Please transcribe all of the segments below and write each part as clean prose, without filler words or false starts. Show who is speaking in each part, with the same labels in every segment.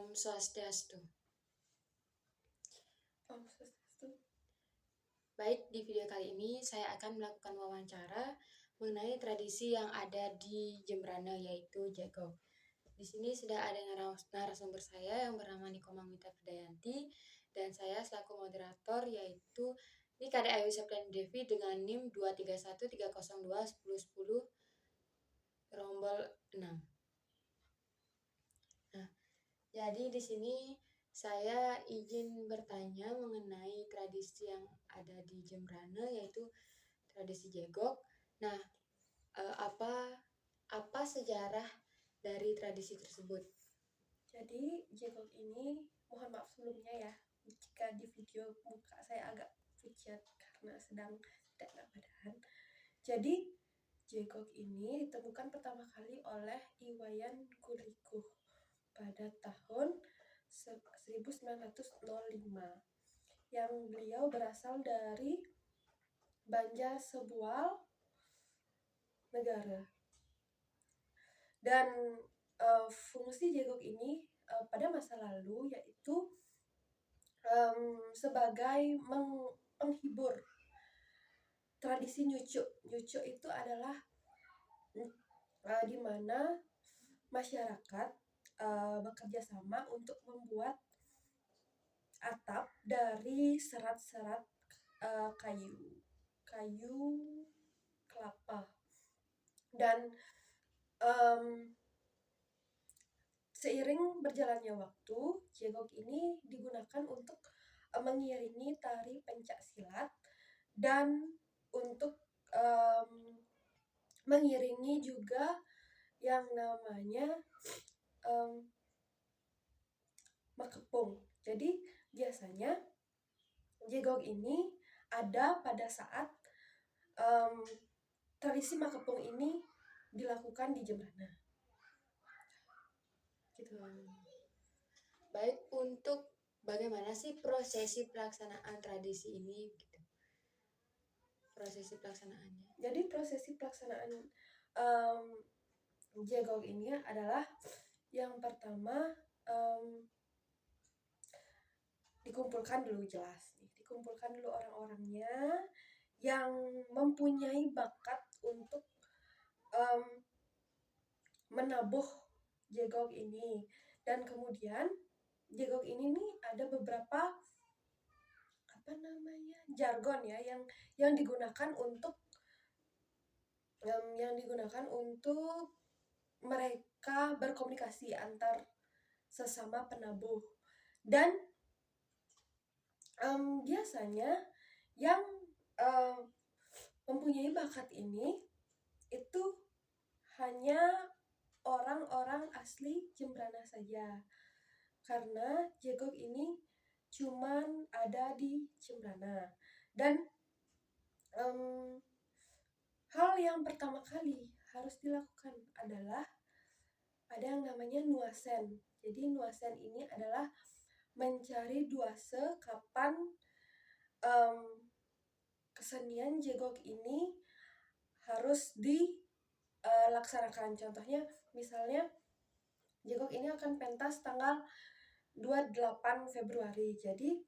Speaker 1: Om Swastiastu.
Speaker 2: Om Swastiastu.
Speaker 1: Baik, di video kali ini saya akan melakukan wawancara mengenai tradisi yang ada di Jembrana, yaitu Jegok. Di sini sudah ada narasumber saya yang bernama Niko Mangwita Pridayanti, dan saya selaku moderator yaitu Nikade Ayu Septiani Devi dengan NIM 23130210110 rombol 6. Nah, jadi di sini saya izin bertanya mengenai tradisi yang ada di Jembrana, yaitu tradisi Jegok. Nah, apa sejarah dari tradisi tersebut?
Speaker 2: Jadi Jegok ini, mohon maaf sebelumnya ya jika di video muka saya agak pucat karena sedang tidak enak badan. Jadi Jegok ini ditemukan pertama kali oleh Iwayan Gurikuh pada tahun 1905 yang beliau berasal dari Banjarsebual negara. Dan fungsi Jegok ini pada masa lalu yaitu sebagai penghibur. Tradisi nyucuk. Nyucuk itu adalah di mana masyarakat bekerja sama untuk membuat atap dari serat-serat kayu kelapa. Dan seiring berjalannya waktu, Jegok ini digunakan untuk mengiringi tari pencak silat dan untuk mengiringi juga yang namanya makepung. Jadi biasanya Jegok ini ada pada saat tradisi makepung ini dilakukan di Jembrana. Gitu.
Speaker 1: Baik, untuk bagaimana sih prosesi pelaksanaan tradisi ini? Gitu. Prosesi pelaksanaannya.
Speaker 2: Jadi prosesi pelaksanaan Jegok ini adalah yang pertama dikumpulkan dulu dikumpulkan dulu orang-orangnya yang mempunyai bakat untuk menabuh Jegok ini. Dan kemudian Jegok ini nih ada beberapa jargon ya yang digunakan untuk mereka berkomunikasi antar sesama penabuh. Dan biasanya yang mempunyai bakat ini itu hanya orang-orang asli Jembrana saja, karena Jegok ini cuman ada di Jembrana. Dan hal yang pertama kali harus dilakukan adalah ada yang namanya nuasen. Jadi nuasen ini adalah mencari duase kapan kesenian Jegok ini harus dilaksanakan. Contohnya misalnya Jegok ini akan pentas tanggal 28 Februari. Jadi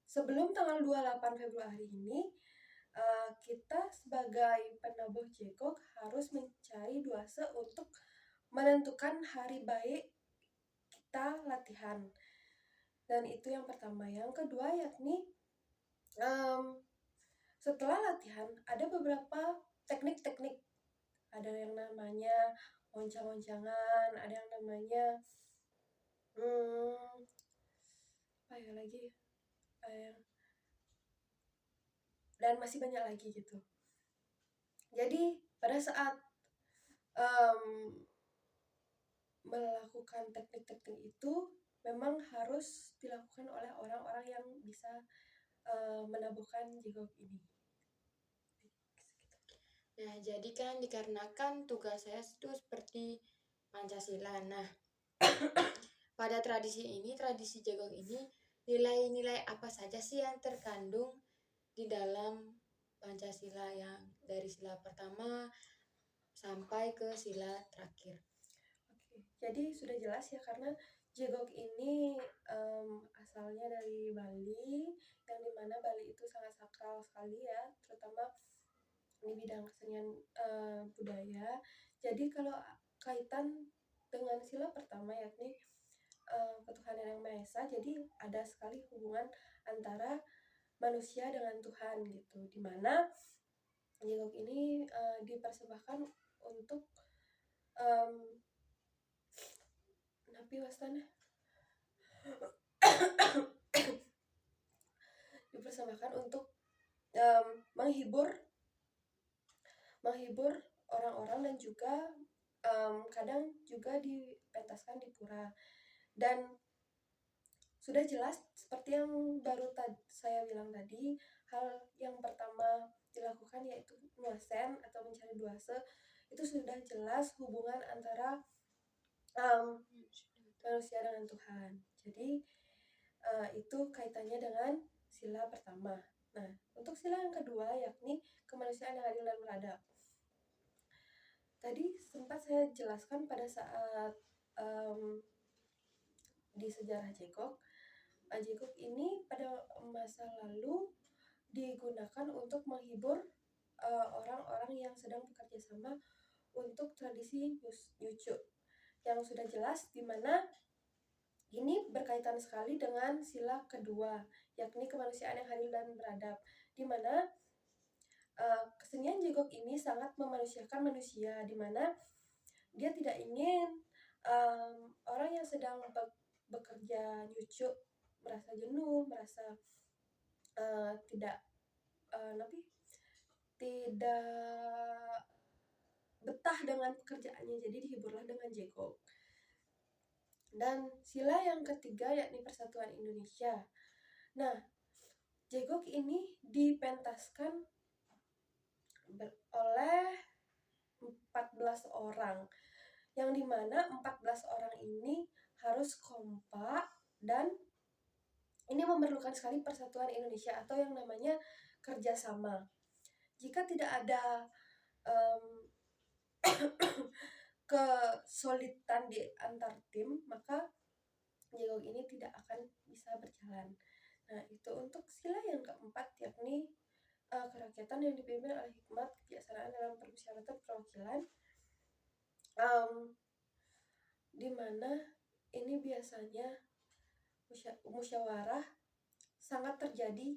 Speaker 2: sebelum tanggal 28 Februari ini kita sebagai penabuh Jegok harus mencari duase untuk menentukan hari baik kita latihan. Dan itu yang pertama. Yang kedua yakni setelah latihan ada beberapa teknik-teknik. Ada yang namanya moncang-moncangan, ada yang namanya dan masih banyak lagi gitu. Jadi pada saat melakukan teknik-teknik itu memang harus dilakukan oleh orang-orang yang bisa menabuhkan Jegok ini.
Speaker 1: Nah, jadi kan dikarenakan tugas saya itu seperti Pancasila. Nah, pada tradisi Jegok ini, nilai-nilai apa saja sih yang terkandung di dalam Pancasila, yang dari sila pertama sampai ke sila terakhir?
Speaker 2: Oke. Jadi sudah jelas ya, karena jegok ini asalnya dari Bali, yang dimana Bali itu sangat sakral sekali ya, terutama di bidang kesenian budaya. Jadi kalau kaitan dengan sila pertama yakni ketuhanan yang Maha Esa, jadi ada sekali hubungan antara manusia dengan Tuhan gitu, dimana jegok ini dipersembahkan untuk napi wastana dipersembahkan untuk menghibur orang-orang, dan juga kadang juga dipentaskan di pura. Dan sudah jelas seperti yang baru saya bilang tadi, hal yang pertama dilakukan yaitu nuasen atau mencari duase. Itu sudah jelas hubungan antara manusia dengan Tuhan. Jadi itu kaitannya dengan sila pertama. Nah, untuk sila yang kedua yakni kemanusiaan yang adil dan beradab. Tadi sempat saya jelaskan pada saat di sejarah jegok. Jegok ini pada masa lalu digunakan untuk menghibur orang-orang yang sedang bekerja sama untuk tradisi nyucu, yang sudah jelas di mana ini berkaitan sekali dengan sila kedua, yakni kemanusiaan yang adil dan beradab, di mana kesenian jegok ini sangat memanusiakan manusia, di mana dia tidak ingin orang yang sedang bekerja nyucu merasa jenuh, merasa tidak betah dengan pekerjaannya, jadi dihiburlah dengan jegok. Dan sila yang ketiga yakni Persatuan Indonesia. Nah, jegok ini dipentaskan oleh 14 orang, yang dimana 14 orang ini harus kompak, dan ini memerlukan sekali persatuan Indonesia atau yang namanya kerjasama. Jika tidak ada kesulitan di antar tim, maka jegok ini tidak akan bisa berjalan. Nah, itu untuk sila yang keempat, yakni kerakyatan yang dipimpin oleh hikmat kebijaksanaan dalam permusyawaratan perwakilan, di mana ini biasanya musyawarah sangat terjadi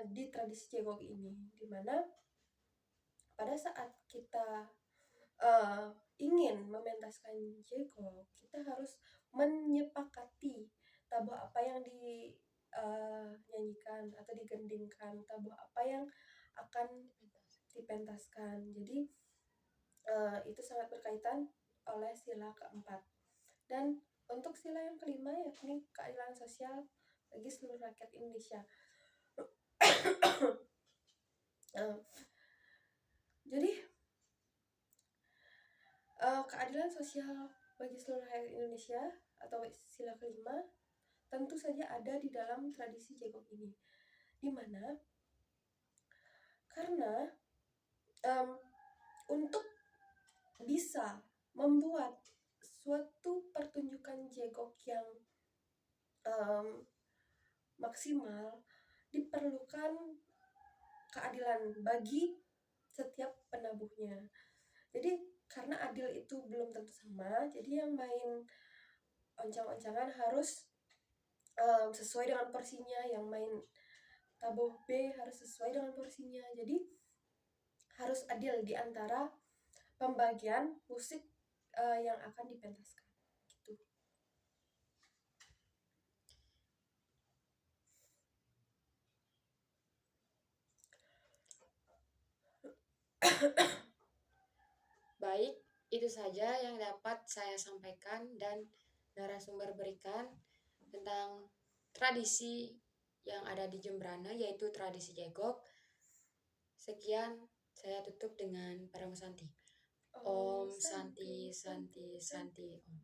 Speaker 2: di tradisi jegok ini, di mana pada saat kita ingin mementaskan jegok, kita harus menyepakati tabuh apa yang dinyanyikan atau digendingkan, tabuh apa yang akan dipentaskan. Jadi itu sangat berkaitan oleh sila keempat. Dan untuk sila yang kelima yakni keadilan sosial bagi seluruh rakyat Indonesia. Jadi keadilan sosial bagi seluruh rakyat Indonesia atau sila kelima tentu saja ada di dalam tradisi jegok ini, dimana karena untuk bisa membuat suatu pertunjukan jegok yang maksimal, diperlukan keadilan bagi setiap penabuhnya. Jadi karena adil itu belum tentu sama, jadi yang main oncang-oncangan harus sesuai dengan porsinya, yang main tabuh B harus sesuai dengan porsinya. Jadi harus adil di antara pembagian musik yang akan dipentaskan gitu.
Speaker 1: Baik, itu saja yang dapat saya sampaikan dan narasumber berikan tentang tradisi yang ada di Jembrana, yaitu tradisi jegok. Sekian, saya tutup dengan Parang Santi. Om Santi Santi Santi Om.